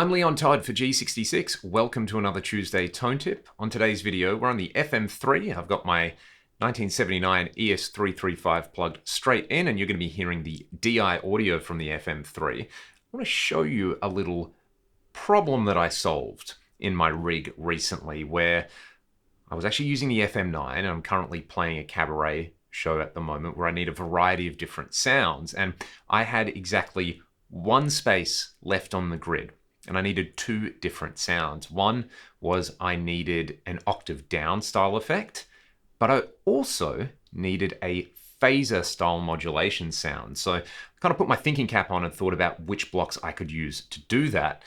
I'm Leon Todd for G66. Welcome to another Tuesday Tone Tip. On today's video, we're on the FM3. I've got my 1979 ES335 plugged straight in, and you're going to be hearing the DI audio from the FM3. I want to show you a little problem that I solved in my rig recently, where I was actually using the FM9, and I'm currently playing a cabaret show at the moment where I need a variety of different sounds, and I had exactly one space left on the grid. And I needed two different sounds. One was I needed an octave down style effect, but I also needed a phaser style modulation sound. So I kind of put my thinking cap on and thought about which blocks I could use to do that.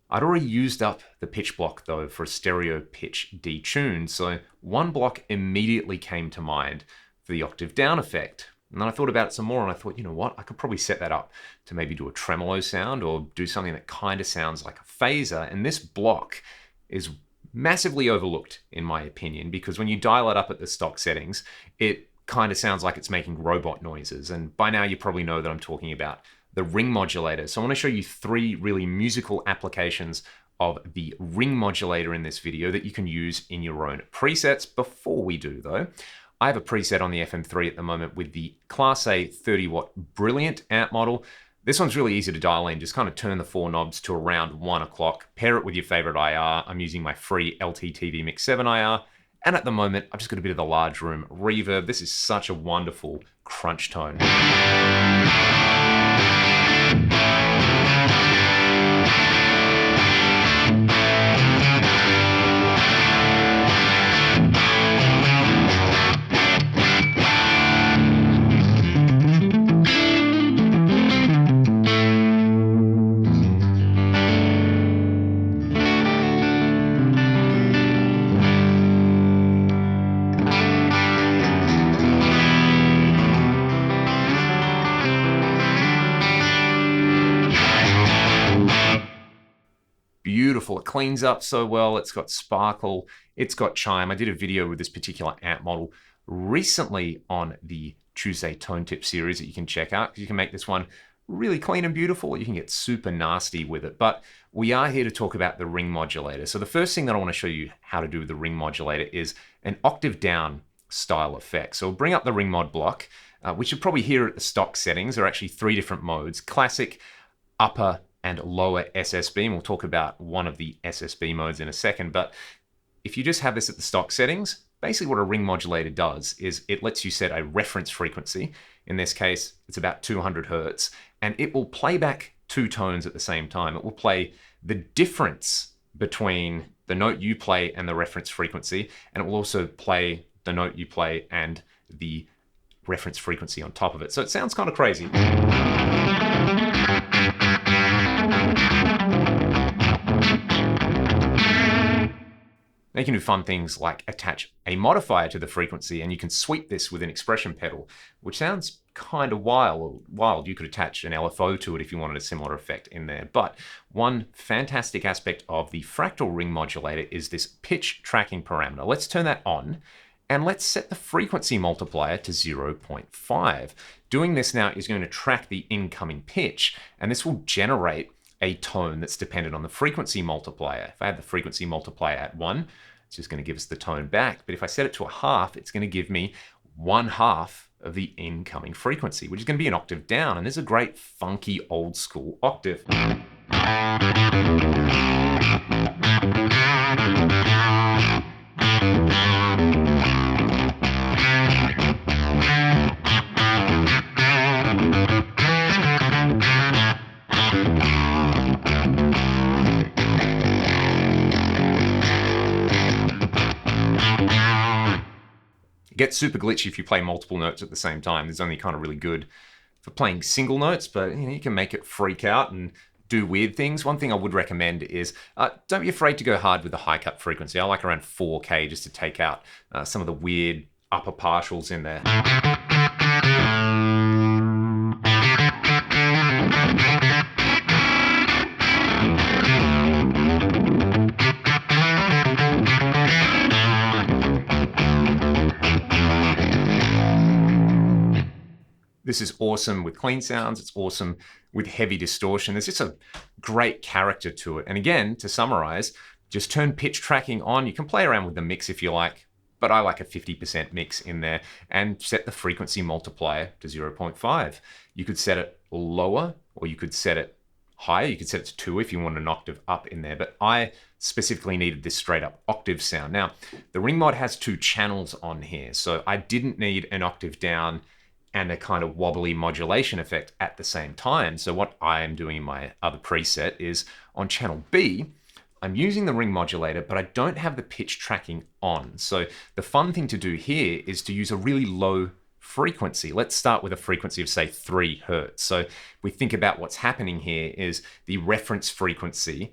I'd already used up the pitch block though for a stereo pitch detune. So one block immediately came to mind for the octave down effect. And then I thought about it some more and I thought, you know what, I could probably set that up to maybe do a tremolo sound or do something that kind of sounds like a phaser. And this block is massively overlooked in my opinion, because when you dial it up at the stock settings, it kind of sounds like it's making robot noises. And by now you probably know that I'm talking about the ring modulator. So I want to show you three really musical applications of the ring modulator in this video that you can use in your own presets. Before we do though, I have a preset on the FM3 at the moment with the Class A 30 watt Brilliant amp model. This one's really easy to dial in. Just kind of turn the four knobs to around 1 o'clock, pair it with your favorite IR. I'm using my free LTTV Mix 7 IR. And at the moment, I've just got a bit of the large room reverb. This is such a wonderful crunch tone. Beautiful. It cleans up so well. It's got sparkle. It's got chime. I did a video with this particular amp model recently on the Tuesday Tone Tip series that you can check out, because you can make this one really clean and beautiful. You can get super nasty with it. But we are here to talk about the ring modulator. So the first thing that I want to show you how to do with the ring modulator is an octave down style effect. So we'll bring up the ring mod block, which you'll probably hear at the stock settings. There are actually three different modes: classic, upper, and lower SSB, and we'll talk about one of the SSB modes in a second. But if you just have this at the stock settings, basically what a ring modulator does is it lets you set a reference frequency. In this case, it's about 200 Hertz, and it will play back two tones at the same time. It will play the difference between the note you play and the reference frequency, and it will also play the note you play and the reference frequency on top of it. So it sounds kind of crazy. Now you can do fun things like attach a modifier to the frequency, and you can sweep this with an expression pedal, which sounds kind of wild. You could attach an LFO to it if you wanted a similar effect in there. But one fantastic aspect of the Fractal Ring Modulator is this pitch tracking parameter. Let's turn that on, and let's set the frequency multiplier to 0.5. Doing this now is going to track the incoming pitch, and this will generate a tone that's dependent on the frequency multiplier. If I have the frequency multiplier at 1, it's just going to give us the tone back. But if I set it to a half, it's going to give me 1/2 of the incoming frequency, which is going to be an octave down. And this is a great funky old school octave. It gets super glitchy if you play multiple notes at the same time. It's only kind of really good for playing single notes, but you can make it freak out and do weird things. One thing I would recommend is don't be afraid to go hard with the high cut frequency. I like around 4K just to take out some of the weird upper partials in there. This is awesome with clean sounds. It's awesome with heavy distortion. There's just a great character to it. And again, to summarize, just turn pitch tracking on. You can play around with the mix if you like, but I like a 50% mix in there, and set the frequency multiplier to 0.5. You could set it lower, or you could set it higher. You could set it to 2 if you want an octave up in there, but I specifically needed this straight up octave sound. Now, the Ring Mod has 2 channels on here, so I didn't need an octave down and a kind of wobbly modulation effect at the same time. So what I am doing in my other preset is on channel B, I'm using the ring modulator, but I don't have the pitch tracking on. So the fun thing to do here is to use a really low frequency. Let's start with a frequency of say 3 Hertz. So we think about what's happening here is the reference frequency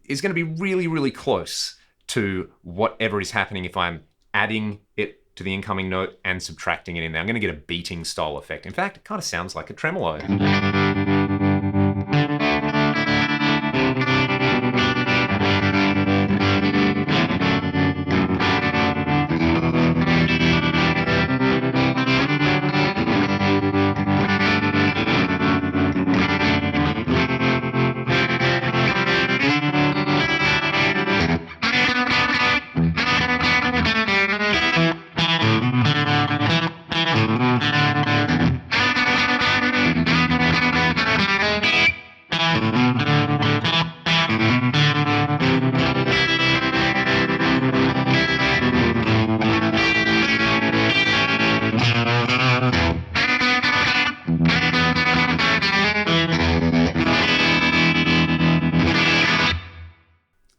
is going to be really, really close to whatever is happening if I'm adding it to the incoming note and subtracting it in there. I'm going to get a beating style effect. In fact, it kind of sounds like a tremolo.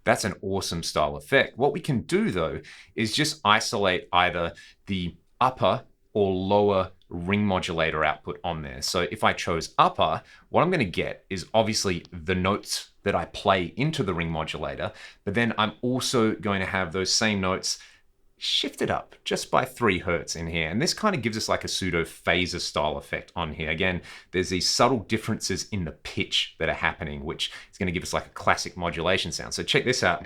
That's an awesome style effect. What we can do though is just isolate either the upper or lower ring modulator output on there. So if I chose upper, what I'm going to get is obviously the notes that I play into the ring modulator, but then I'm also going to have those same notes shifted up just by 3 Hertz in here. And this kind of gives us like a pseudo phaser style effect on here. Again, there's these subtle differences in the pitch that are happening, which is going to give us like a classic modulation sound. So check this out.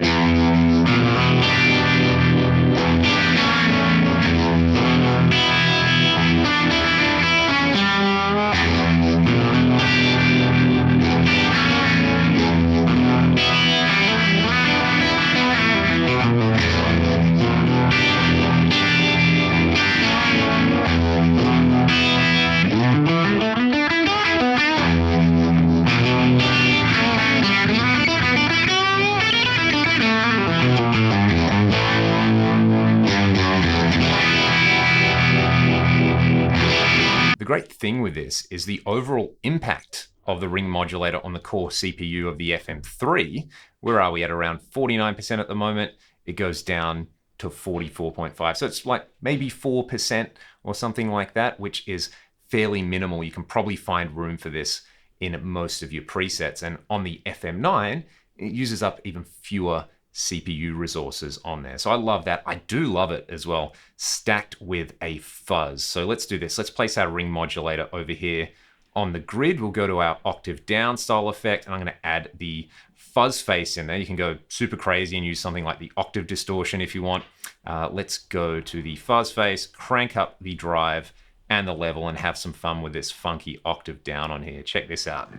The great thing with this is the overall impact of the ring modulator on the core CPU of the FM3. Where are we at? Around 49% at the moment. It goes down to 44.5. So it's like maybe 4% or something like that, which is fairly minimal. You can probably find room for this in most of your presets. And on the FM9, it uses up even fewer CPU resources on there. So I love that. I do love it as well, stacked with a fuzz. So let's do this. Let's place our ring modulator over here on the grid. We'll go to our octave down style effect, and I'm going to add the fuzz face in there. You can go super crazy and use something like the octave distortion if you want. Let's go to the fuzz face, crank up the drive and the level, and have some fun with this funky octave down on here. Check this out.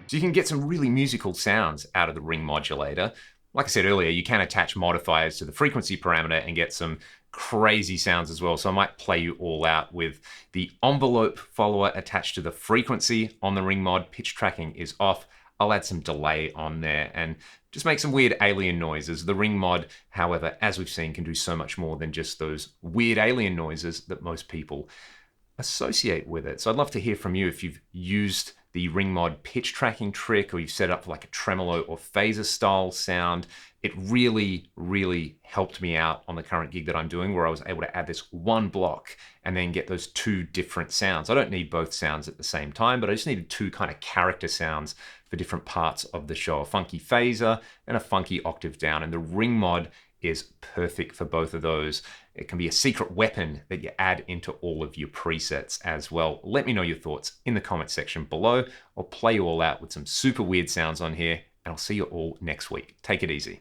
So you can get some really musical sounds out of the ring modulator. Like I said earlier, you can attach modifiers to the frequency parameter and get some crazy sounds as well. So I might play you all out with the envelope follower attached to the frequency on the ring mod. Pitch tracking is off. I'll add some delay on there and just make some weird alien noises. The Ring Mod, however, as we've seen, can do so much more than just those weird alien noises that most people associate with it. So I'd love to hear from you if you've used the Ring Mod pitch tracking trick, or you've set up for like a tremolo or phaser style sound. It really, really helped me out on the current gig that I'm doing, where I was able to add this one block and then get those two different sounds. I don't need both sounds at the same time, but I just needed two kind of character sounds for different parts of the show, a funky phaser and a funky octave down. And the Ring Mod is perfect for both of those. It can be a secret weapon that you add into all of your presets as well. Let me know your thoughts in the comment section below. I'll play you all out with some super weird sounds on here, and I'll see you all next week. Take it easy.